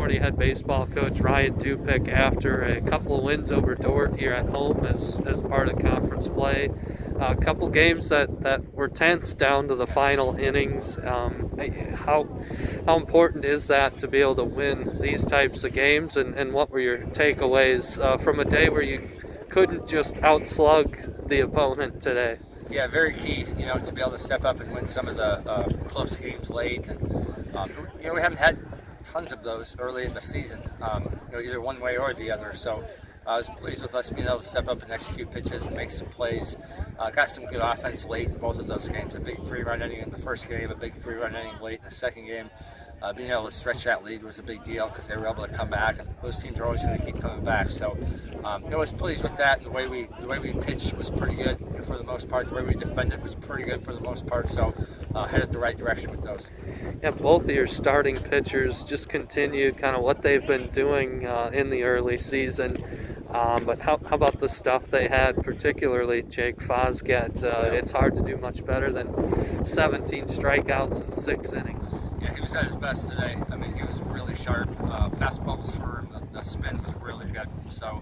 Concordia head baseball coach Ryan Dupic after a couple of wins over Dordt here at home as part of conference play. A couple games that were tense down to the final innings. How important is that to be able to win these types of games, and what were your takeaways from a day where you couldn't just outslug the opponent today? Yeah, very key, to be able to step up and win some of the close games late. And, we haven't had tons of those early in the season, either one way or the other. So I was pleased with us being able to step up and execute pitches and make some plays. Got some good offense late in both of those games. A big 3-run inning in the first game, a big 3-run inning late in the second game. Being able to stretch that lead was a big deal because they were able to come back, and those teams are always going to keep coming back. So I was pleased with that, and the way we pitched was pretty good for the most part. The way we defended was pretty good for the most part. So headed the right direction with those. Yeah, both of your starting pitchers just continued kind of what they've been doing in the early season. But how about the stuff they had, particularly Jake Fosgate? It's hard to do much better than 17 strikeouts in 6 innings. Yeah, he was at his best today. I mean, he was really sharp. Fastball was firm. The spin was really good. So,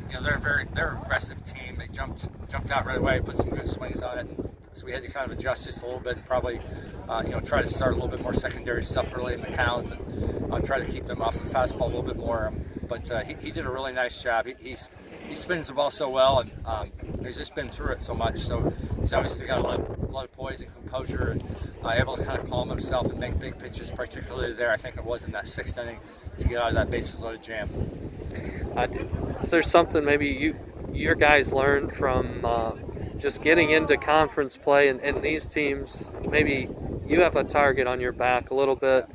they're an aggressive team. They jumped out right away, put some good swings on it. So we had to kind of adjust just a little bit and probably, try to start a little bit more secondary stuff early in the count and try to keep them off the fastball a little bit more. But he did a really nice job. He spins the ball so well, and he's just been through it so much. So he's obviously got a lot of poise and composure, and able to kind of calm himself and make big pitches, particularly there. I think it was in that 6th inning to get out of that bases loaded jam. Is there something maybe your guys learned from just getting into conference play and these teams? Maybe you have a target on your back a little bit,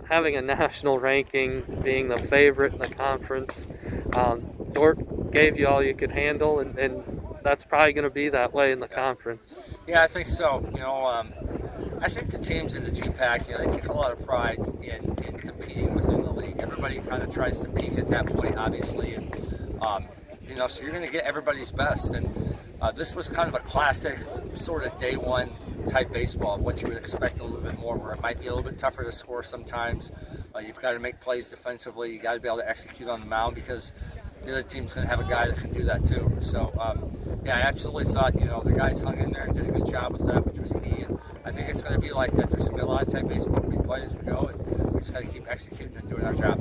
having a national ranking, being the favorite in the conference. Dordt gave you all you could handle, and that's probably going to be that way in the conference. Yeah, I think so. I think the teams in the Dupic, they take a lot of pride in competing within the league. Everybody kind of tries to peak at that point, obviously, and so you're going to get everybody's best. And this was kind of a classic sort of day one type baseball, what you would expect a little bit more, where it might be a little bit tougher to score sometimes. You've got to make plays defensively. You got to be able to execute on the mound because the other team's going to have a guy that can do that too. So, I absolutely thought, the guys hung in there and did a good job with that, which was key. And I think it's going to be like that. There's going to be a lot of type baseball we play as we go, and we just got to keep executing and doing our job.